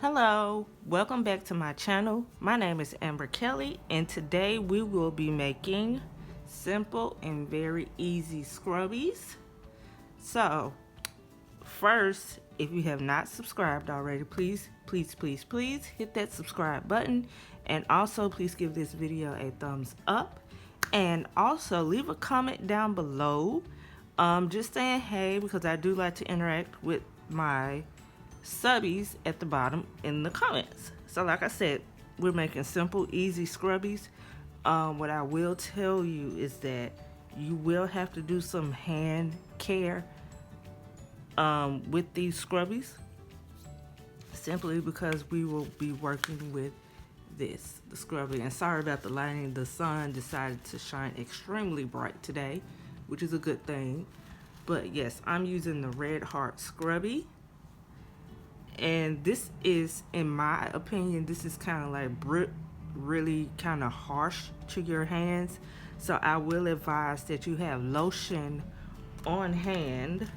Hello, welcome back to my channel. My name is Amber Kelly, and today we will be making simple and very easy scrubbies. So first, if you have not subscribed already, please hit that subscribe button, and also please give this video a thumbs up, and also leave a comment down below just saying hey, because I do like to interact with my subbies at the bottom in the comments. So like I said, we're making simple, easy scrubbies. What I will tell you is that you will have to do some hand care with these scrubbies, simply because we will be working with the scrubby. And sorry about the lighting, the sun decided to shine extremely bright today, which is a good thing. But yes, I'm using the Red Heart Scrubby. And this is, in my opinion, this is kind of like really kind of harsh to your hands. So I will advise that you have lotion on hand.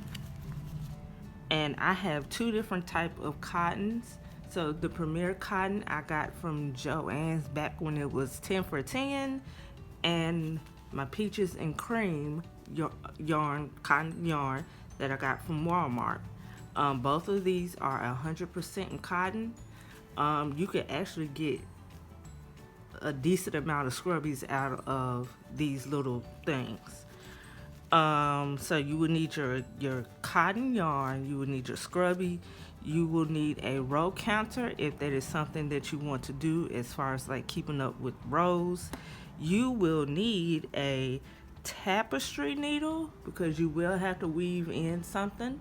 And I have two different type of cottons. So the Premier cotton I got from Joann's back when it was 10 for 10. And my Peaches and Cream cotton yarn that I got from Walmart. Both of these are 100% in cotton. You can actually get a decent amount of scrubbies out of these little things. So you will need your cotton yarn, you will need your scrubby, you will need a row counter if that is something that you want to do as far as like keeping up with rows. You will need a tapestry needle because you will have to weave in something.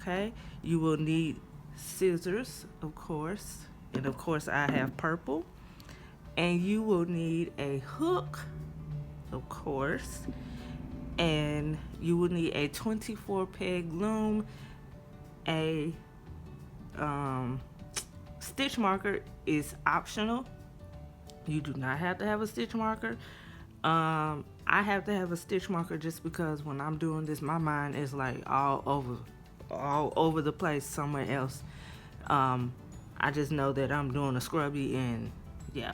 Okay, you will need scissors, of course, and of course I have purple. And you will need a hook, of course, and you will need a 24 peg loom. A stitch marker is optional. You do not have to have a stitch marker. I have to have a stitch marker just because when I'm doing this, my mind is like all over the place somewhere else. I just know that I'm doing a scrubby, and yeah,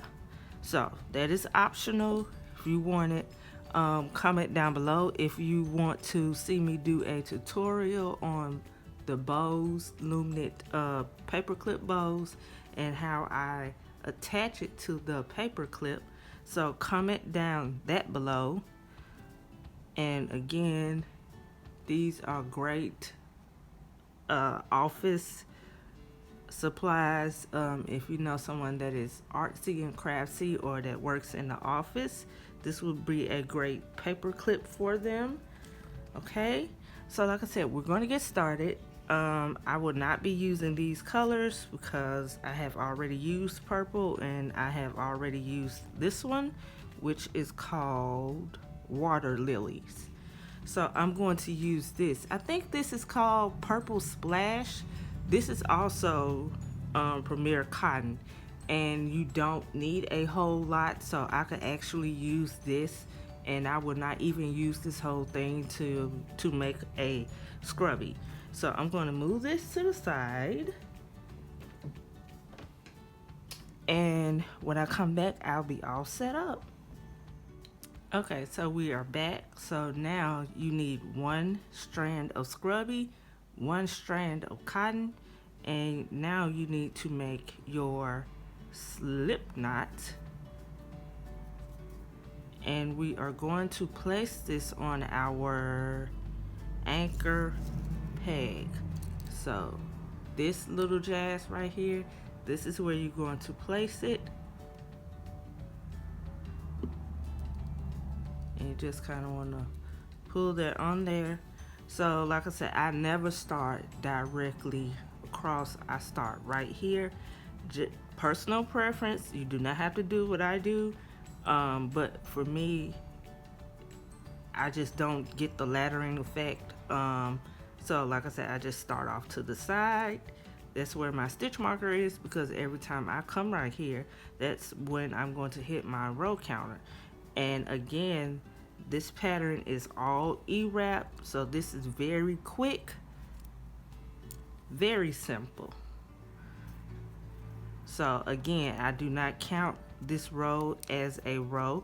so that is optional if you want it. Comment down below if you want to see me do a tutorial on the bows, Loom knit paperclip bows, and how I attach it to the paperclip. So comment down that below. And again, these are great office supplies. If you know someone that is artsy and craftsy or that works in the office, this would be a great paper clip for them. Okay, so like I said, we're going to get started. I will not be using these colors because I have already used purple, and I have already used this one, which is called Water Lilies. So I'm going to use this. I think this is called Purple Splash. This is also Premier cotton, and you don't need a whole lot, so I could actually use this, and I would not even use this whole thing to make a scrubby. So I'm going to move this to the side, and when I come back, I'll be all set up. Okay, so we are back. So now you need one strand of scrubby, one strand of cotton, and now you need to make your slip knot. And we are going to place this on our anchor peg. So this little jazz right here, this is where you're going to place it. And you just kind of want to pull that on there. So like I said, I never start directly across. I start right here. Personal preference, you do not have to do what I do, but for me, I just don't get the laddering effect. So like I said, I just start off to the side. That's where my stitch marker is, because every time I come right here, that's when I'm going to hit my row counter. And again, this pattern is all E-wrap, so this is very quick, very simple. So again, I do not count this row as a row.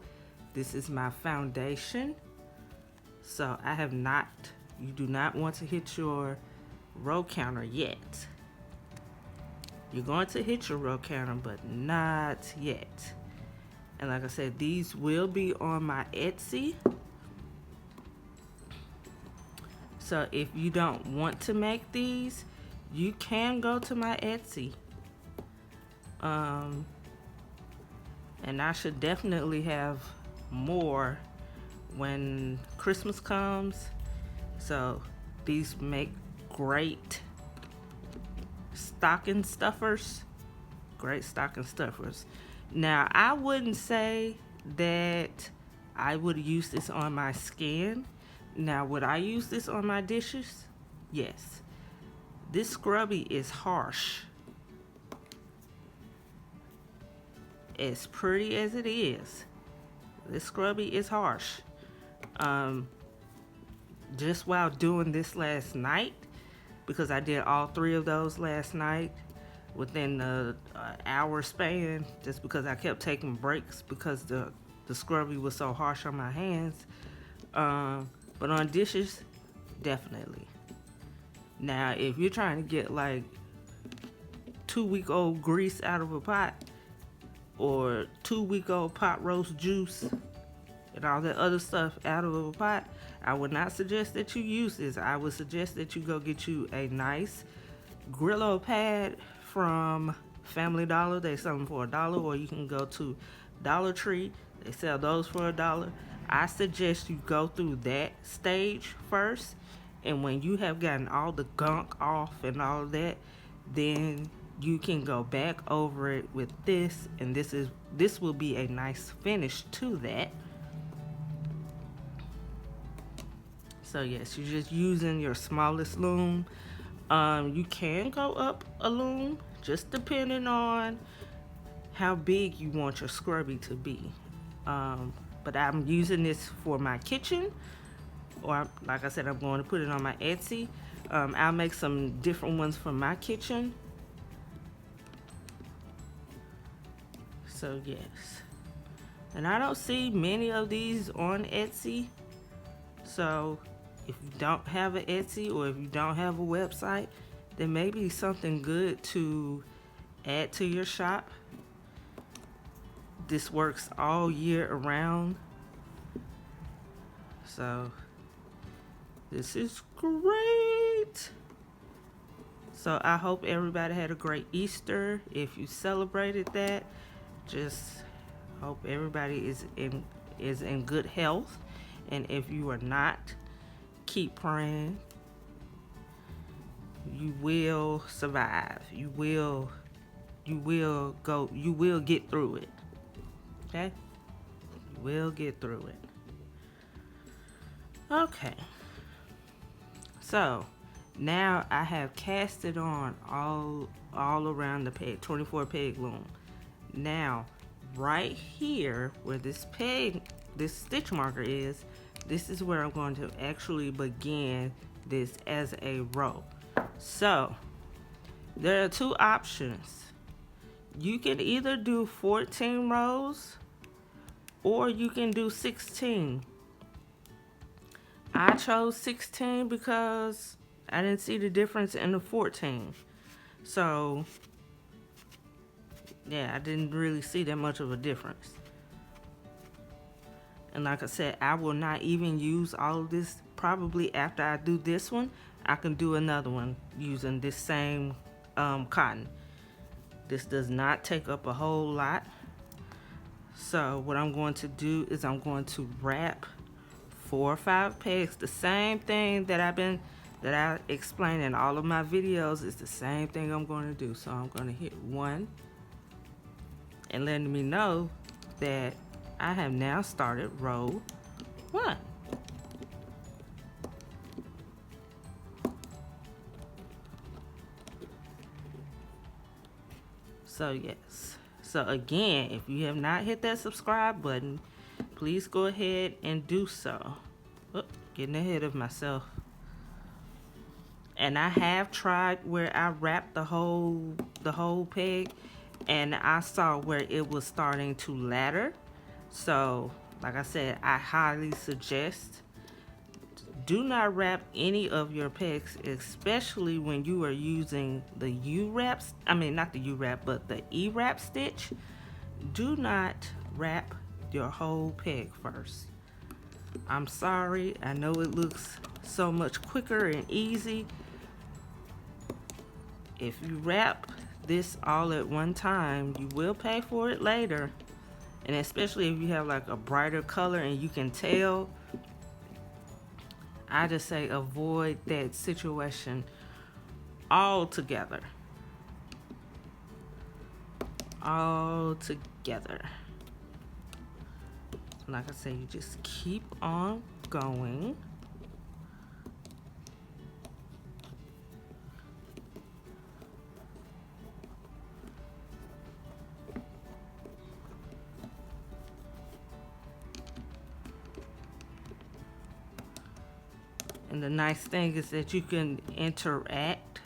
This is my foundation. So I have not, you do not want to hit your row counter yet. You're going to hit your row counter, but not yet. And like I said, these will be on my Etsy. So if you don't want to make these, you can go to my Etsy. And I should definitely have more when Christmas comes. So these make great stocking stuffers. Great stocking stuffers. Now, I wouldn't say that I would use this on my skin. Now, would I use this on my dishes? Yes. This Scrubby is harsh. As pretty as it is, this Scrubby is harsh. Just while doing this last night, because I did all 3 of those last night within the hour span, just because I kept taking breaks because the Scrubby was so harsh on my hands. But on dishes, definitely. Now, if you're trying to get like 2-week-old grease out of a pot, or 2-week-old pot roast juice and all that other stuff out of a pot, I would not suggest that you use this. I would suggest that you go get you a nice Brillo pad from Family Dollar. They sell them for $1, or you can go to Dollar Tree. They sell those for $1. I suggest you go through that stage first, and when you have gotten all the gunk off and all of that, then you can go back over it with this, and this will be a nice finish to that. So yes, you're just using your smallest loom. You can go up a loom, just depending on how big you want your Scrubby to be. But I'm using this for my kitchen, or like I said, I'm going to put it on my Etsy. I'll make some different ones for my kitchen. So yes, and I don't see many of these on Etsy. So if you don't have an Etsy, or if you don't have a website, then maybe something good to add to your shop. This works all year around. So this is great. So I hope everybody had a great Easter. If you celebrated that, just hope everybody is in good health. And if you are not, keep praying. You will survive. You will get through it. Okay? You will get through it. Okay. So now I have cast it on all around the peg, 24 peg loom. Now, right here where this stitch marker is, this is where I'm going to actually begin this as a row. So there are 2 options. You can either do 14 rows, or you can do 16. I chose 16 because I didn't see the difference in the 14. So yeah, I didn't really see that much of a difference. And like I said, I will not even use all of this. Probably after I do this one, I can do another one using this same cotton. This does not take up a whole lot. So what I'm going to do is I'm going to wrap 4 or 5 pegs. The same thing that I explain in all of my videos is the same thing I'm going to do. So I'm going to hit 1 and letting me know that I have now started row 1. So yes. So again, if you have not hit that subscribe button, please go ahead and do so. Oh, getting ahead of myself. And I have tried where I wrap the whole peg, and I saw where it was starting to ladder. So like I said, I highly suggest do not wrap any of your pegs, especially when you are using the U-wraps. I mean, not the U-wrap, but the E-wrap stitch. Do not wrap your whole peg first. I'm sorry, I know it looks so much quicker and easy. If you wrap this all at one time, you will pay for it later. And especially if you have like a brighter color and you can tell, I just say avoid that situation altogether. Altogether. Like I say, you just keep on going. And the nice thing is that you can interact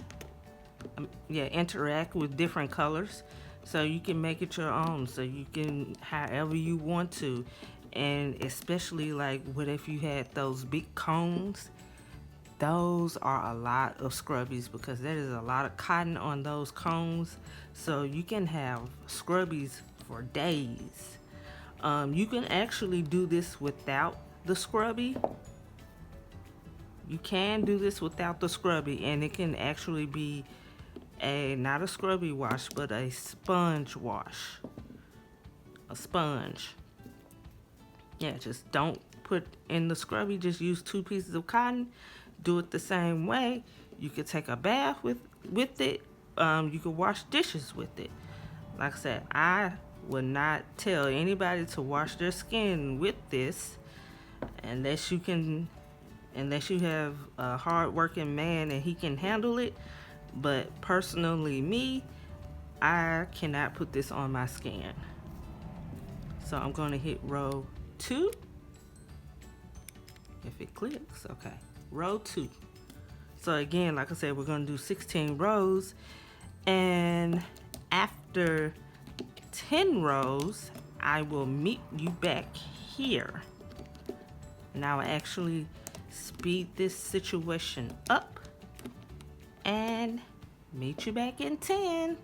with different colors. So you can make it your own. So you can however you want to. And especially like what if you had those big cones. Those are a lot of scrubbies because there is a lot of cotton on those cones. So you can have scrubbies for days. You can actually do this without the scrubby. You can do this without the scrubby, and it can actually be not a scrubby wash, but a sponge wash. A sponge. Yeah, just don't put in the scrubby, just use 2 pieces of cotton. Do it the same way. You could take a bath with it. You could wash dishes with it. Like I said, I would not tell anybody to wash their skin with this unless you have a hard-working man and he can handle it. But personally, me, I cannot put this on my skin. So I'm going to hit row 2. If it clicks, okay. Row 2. So again, like I said, we're going to do 16 rows. And after 10 rows, I will meet you back here. And I will actually speed this situation up and meet you back in 10.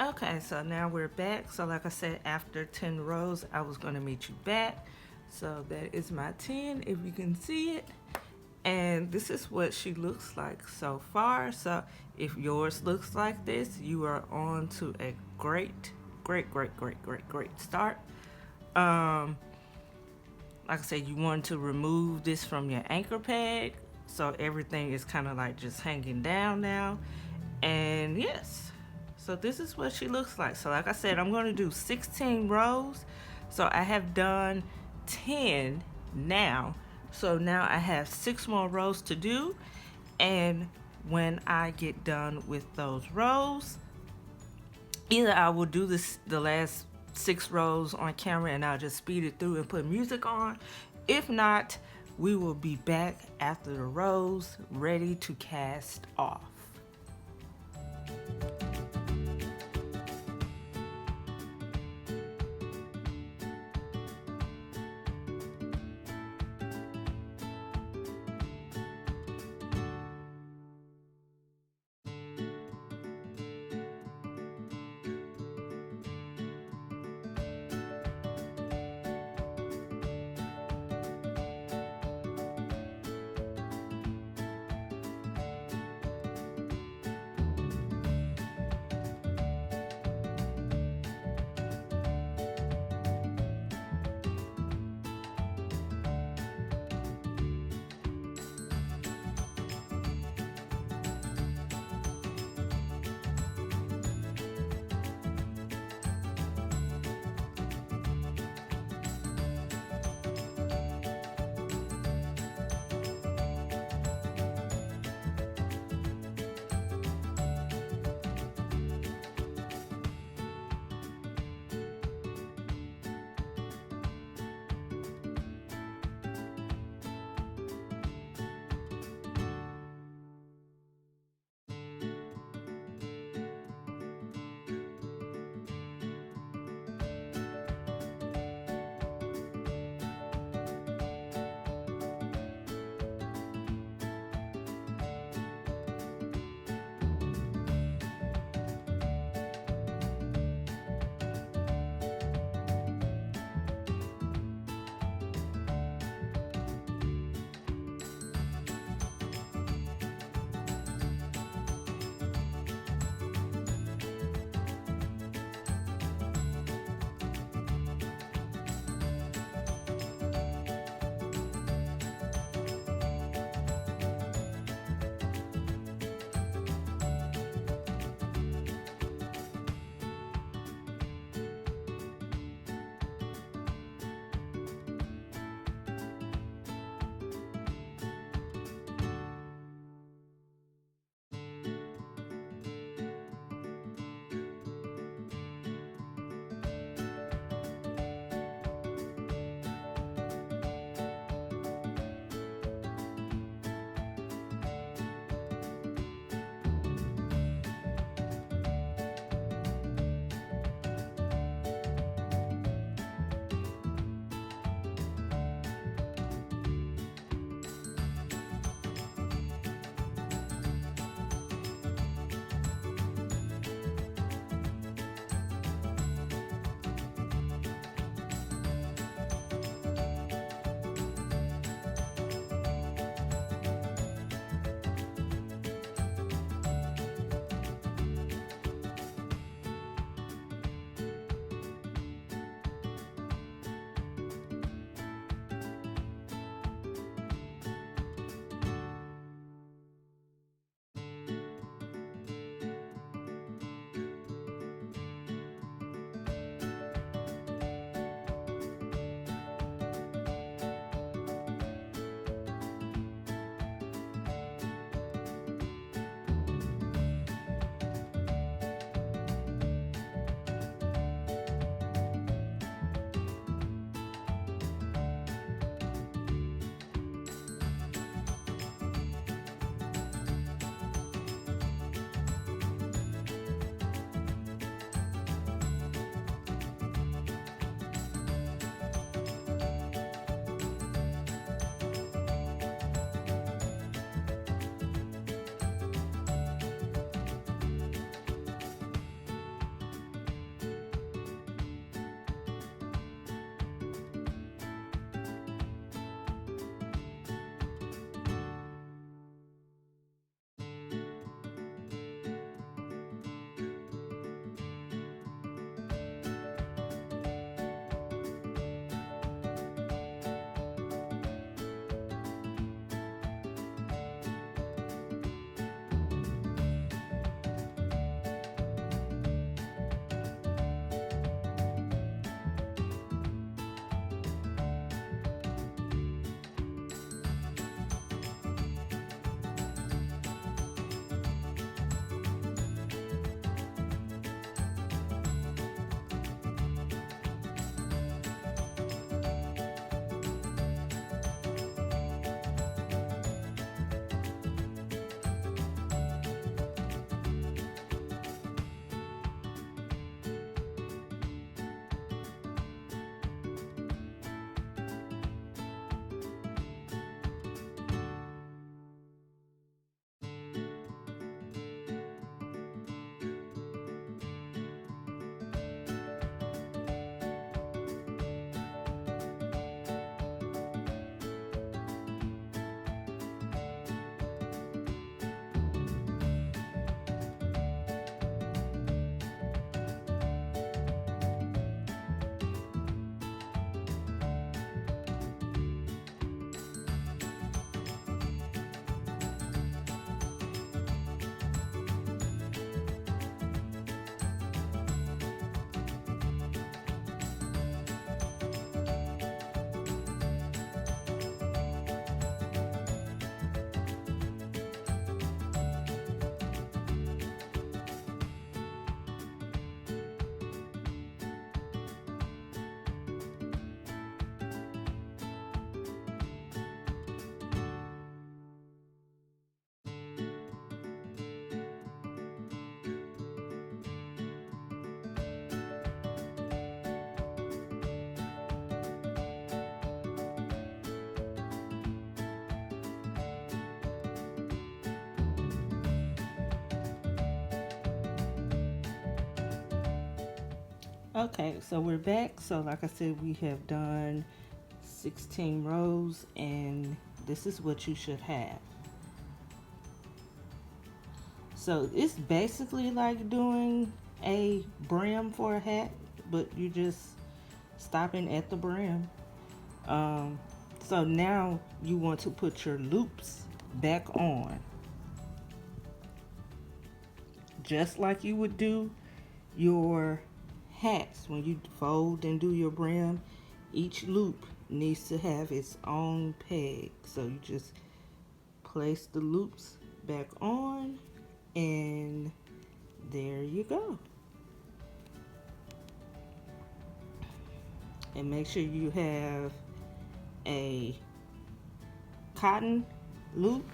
Okay, so now we're back. So like I said, after 10 rows, I was gonna meet you back. So that is my 10, if you can see it. And this is what she looks like so far. So if yours looks like this, you are on to a great, great start. Um, like I said, you want to remove this from your anchor peg. So everything is kind of like just hanging down now. And yes, so this is what she looks like. So like I said, I'm going to do 16 rows. So I have done 10 now. So now I have 6 more rows to do. And when I get done with those rows, either I will do the last 6 rows on camera and I'll just speed it through and put music on. If not, we will be back after the rows ready to cast off. Okay, so we're back. So like I said, we have done 16 rows, and this is what you should have. So it's basically like doing a brim for a hat, but you just stopping at the brim. Um, so now you want to put your loops back on, just like you would do your hats when you fold and do your brim. Each loop needs to have its own peg. So you just place the loops back on, and there you go. And make sure you have a cotton loop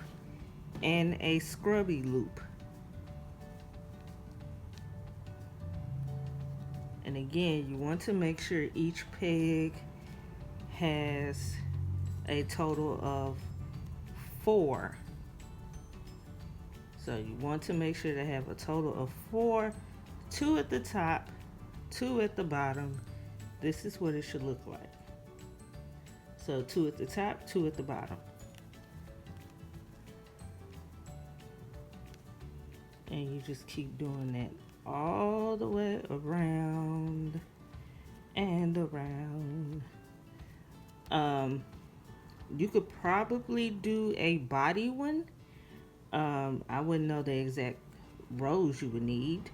and a scrubby loop. And again, you want to make sure each peg has a total of 4. So you want to make sure to have a total of 4, 2 at the top, 2 at the bottom. This is what it should look like. So 2 at the top, 2 at the bottom. And you just keep doing that all the way around and around. You could probably do a body one. I wouldn't know the exact rows you would need.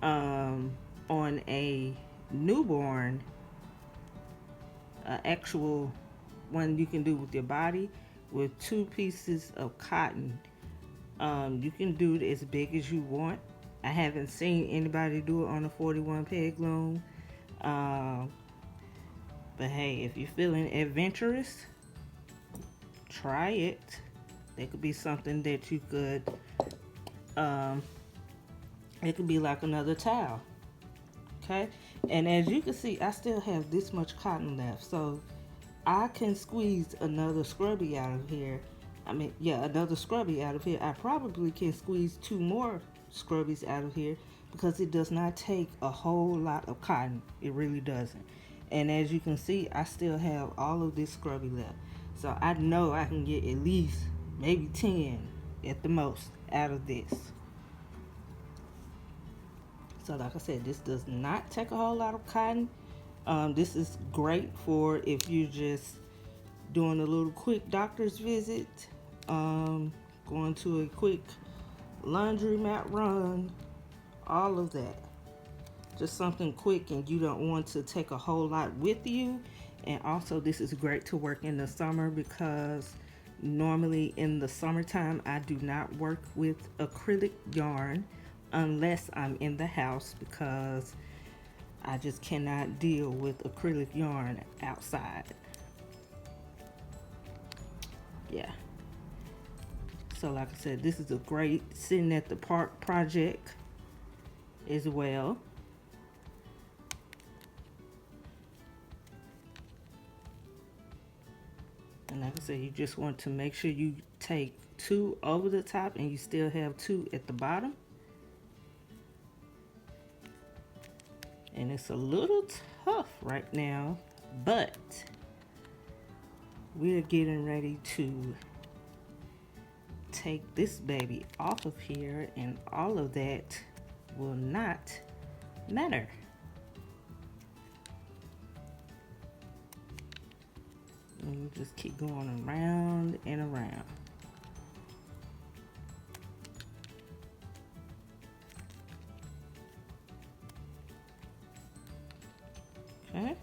On a newborn, actual one you can do with your body with 2 pieces of cotton. You can do it as big as you want. I haven't seen anybody do it on a 41 peg loom. But hey, if you're feeling adventurous, try it. That could be something that you could, it could be like another towel. Okay? And as you can see, I still have this much cotton left. So I can squeeze another scrubby out of here. Another scrubby out of here. I probably can squeeze 2 more scrubbies out of here because it does not take a whole lot of cotton. It really doesn't. And as you can see, I still have all of this scrubby left. So I know I can get at least maybe 10 at the most out of this. So like I said, this does not take a whole lot of cotton. This is great for if you're just doing a little quick doctor's visit, going to a quick laundromat run, all of that. Just something quick and you don't want to take a whole lot with you. And also this is great to work in the summer because normally in the summertime I do not work with acrylic yarn unless I'm in the house because I just cannot deal with acrylic yarn outside. Yeah. So like I said, this is a great sitting at the park project as well. And like I said, you just want to make sure you take 2 over the top and you still have 2 at the bottom. And it's a little tough right now, but we're getting ready to take this baby off of here and all of that will not matter. And you just keep going around and around. Okay.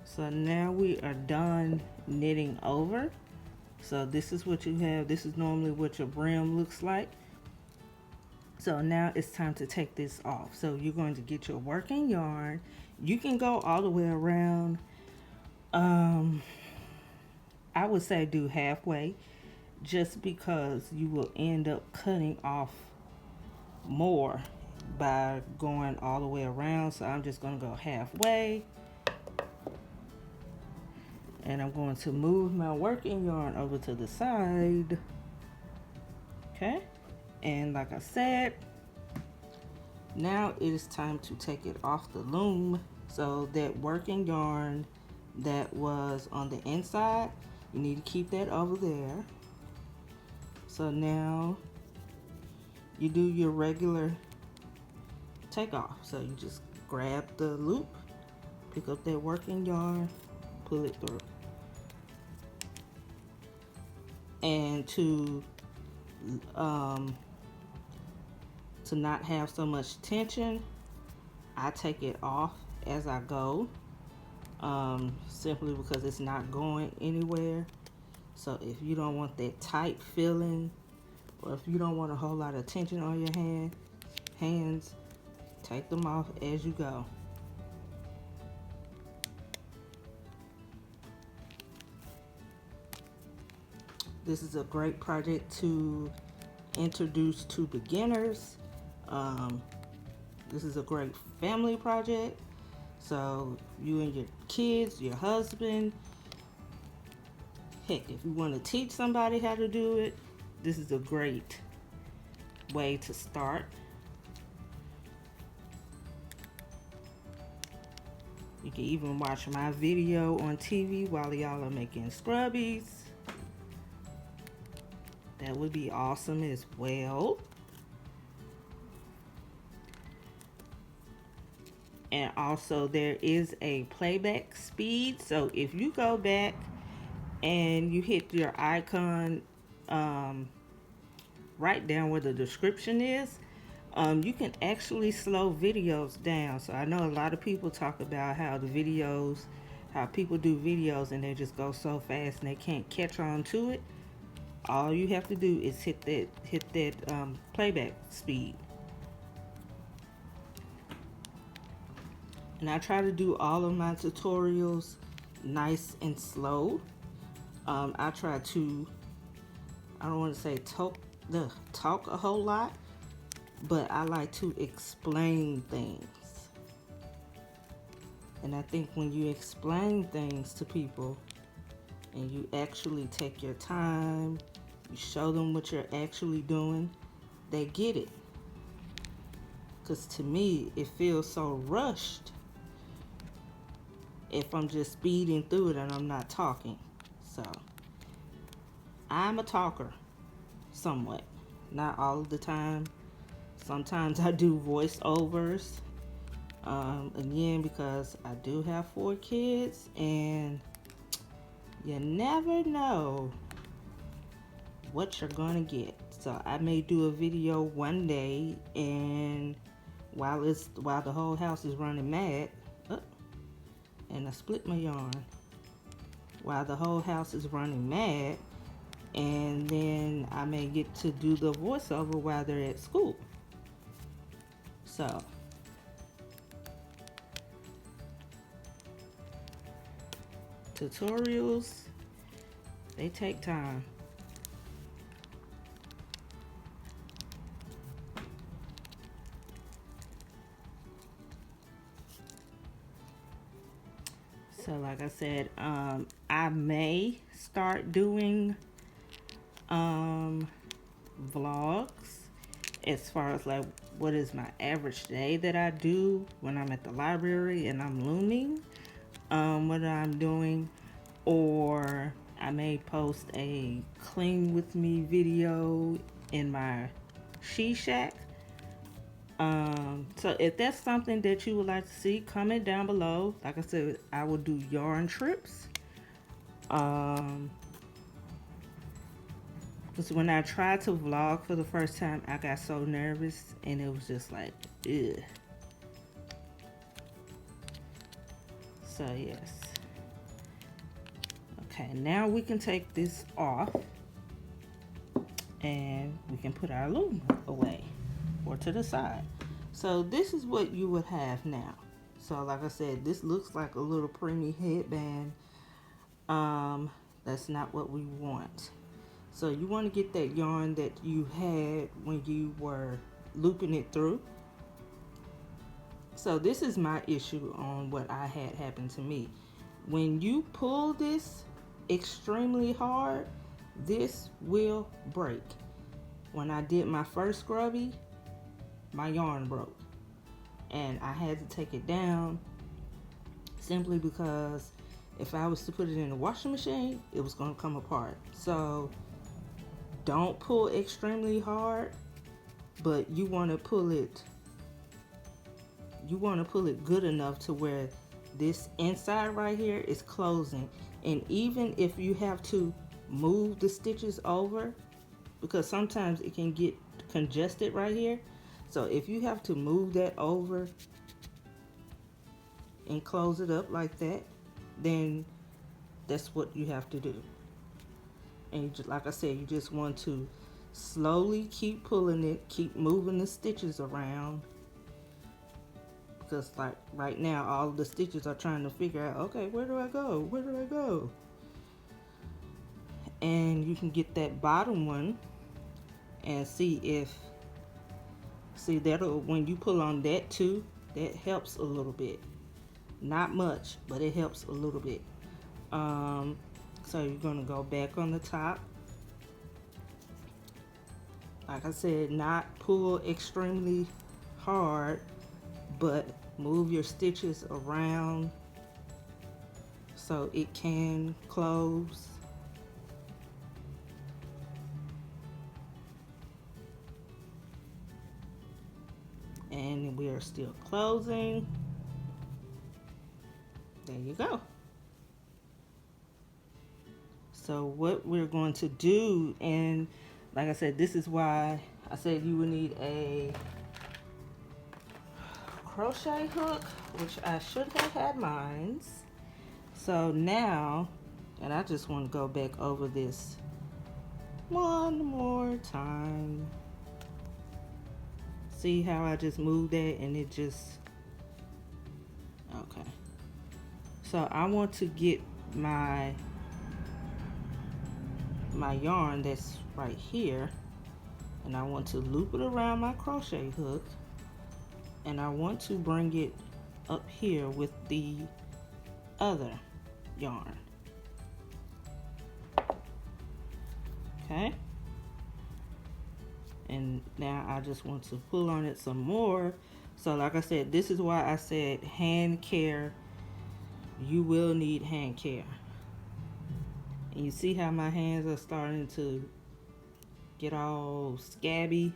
So now we are done knitting over. So this is what you have. This is normally what your brim looks like. So now it's time to take this off. So you're going to get your working yarn. You can go all the way around. I would say do halfway just because you will end up cutting off more by going all the way around. So I'm just going to go halfway. And I'm going to move my working yarn over to the side. Okay. And like I said, Now it is time to take it off the loom. So that working yarn that was on the inside, you need to keep that over there. So now you do your regular takeoff. So you just grab the loop, pick up that working yarn, pull it through. And to not have so much tension, I take it off as I go, simply because it's not going anywhere. So if you don't want that tight feeling, or if you don't want a whole lot of tension on your hands, take them off as you go. This is a great project to introduce to beginners. This is a great family project. So you and your kids, your husband, heck, if you want to teach somebody how to do it, this is a great way to start. You can even watch my video on TV while y'all are making scrubbies. That would be awesome as well. And also there is a playback speed. So if you go back and you hit your icon right down where the description is, you can actually slow videos down. So I know a lot of people talk about how people do videos and they just go so fast and they can't catch on to it. All you have to do is hit that playback speed. And I try to do all of my tutorials nice and slow. I try to, I don't want to say talk a whole lot, but I like to explain things. And I think when you explain things to people and you actually take your time, you show them what you're actually doing, they get it. Because to me, it feels so rushed if I'm just speeding through it and I'm not talking. So I'm a talker somewhat, not all of the time. Sometimes I do voiceovers, again, because I do have 4 kids and you never know what you're gonna get. So I may do a video one day, and while the whole house is running mad, and I split my yarn, while the whole house is running mad, and then I may get to do the voiceover while they're at school. So tutorials, they take time. So like I said, I may start doing vlogs as far as like what is my average day that I do when I'm at the library and I'm looming, what I'm doing, or I may post a clean with me video in my she shack. So if that's something that you would like to see, comment down below. Like I said, I will do yarn trips. Because when I tried to vlog for the first time, I got so nervous and it was just like, ugh. So yes. Okay, now we can take this off and we can put our loom away or to the side. So this is what you would have now. So like I said, this looks like a little preemie headband. That's not what we want. So you want to get that yarn that you had when you were looping it through. So this is my issue on what I had happen to me. When you pull this extremely hard, this will break. When I did my first scrubby, my yarn broke. and I had to take it down simply because if I was to put it in the washing machine, it was going to come apart. So don't pull extremely hard, but you want to pull it good enough to where this inside right here is closing. And even if you have to move the stitches over, because sometimes it can get congested right here, so if you have to move that over and close it up like that, then that's what you have to do. And you just, like I said, you just want to slowly keep pulling it, keep moving the stitches around, because like right now all of the stitches are trying to figure out, okay, where do I go, where do I go? And you can get that bottom one and see that'll, when you pull on that too, that helps a little bit. Not much, but it helps a little bit. So you're gonna go back on the top. Like I said, not pull extremely hard, but move your stitches around so it can close. And we are still closing. There you go. So what we're going to do, and like I said, this is why I said you would need a crochet hook, which I should have had mine. So now, and I just want to go back over this one more time. See how I just moved that and it just, okay. So I want to get my yarn that's right here, and I want to loop it around my crochet hook, and I want to bring it up here with the other yarn. Okay, and now I just want to pull on it some more. So like I said, this is why I said hand care. You will need hand care. And you see how my hands are starting to get all scabby?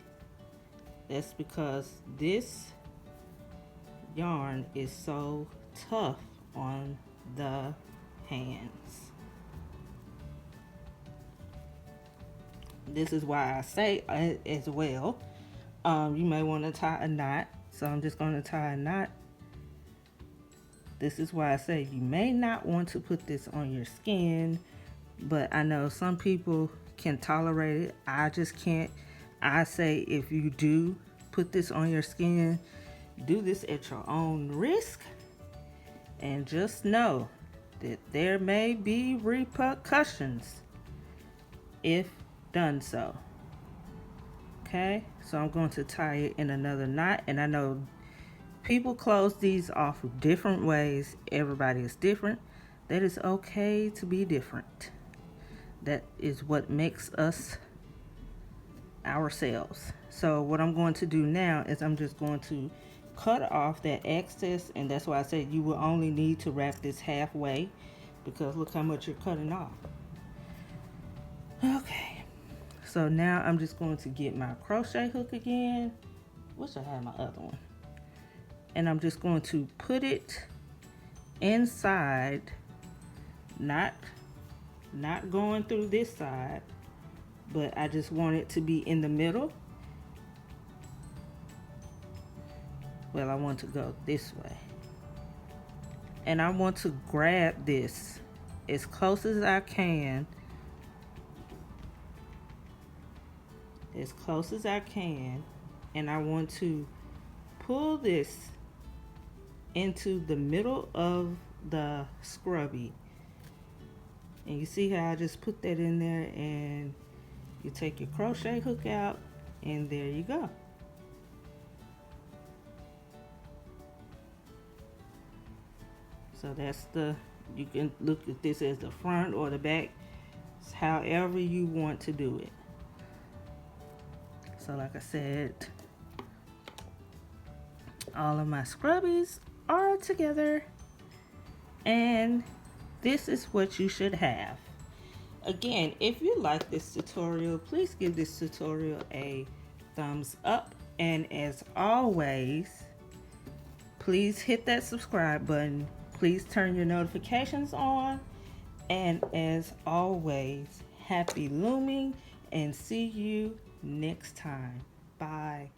That's because this yarn is so tough on the hands. This is why I say as well, you may want to tie a knot. So I'm just going to tie a knot. This is why I say you may not want to put this on your skin, but I know some people can tolerate it. I just can't. I say if you do put this on your skin, do this at your own risk, and just know that there may be repercussions if done so. Okay, so I'm going to tie it in another knot, and I know people close these off different ways. Everybody is different. That is okay to be different. That is what makes us ourselves. So what I'm going to do now is I'm just going to cut off that excess, and that's why I said you will only need to wrap this halfway, because look how much you're cutting off. Okay, so now I'm just going to get my crochet hook again. Wish I had my other one. And I'm just going to put it inside, not going through this side, but I just want it to be in the middle. Well, I want to go this way. And I want to grab this as close as I can. As close as I can. And I want to pull this into the middle of the scrubby. And you see how I just put that in there, and you take your crochet hook out, and there you go. So that's you can look at this as the front or the back. It's however you want to do it. So like I said, All of my scrubbies are together, and this is what you should have. Again, if you like this tutorial, please give this tutorial a thumbs up, and as always, please hit that subscribe button. Please turn your notifications on, and as always, happy looming, and see you next time. Bye.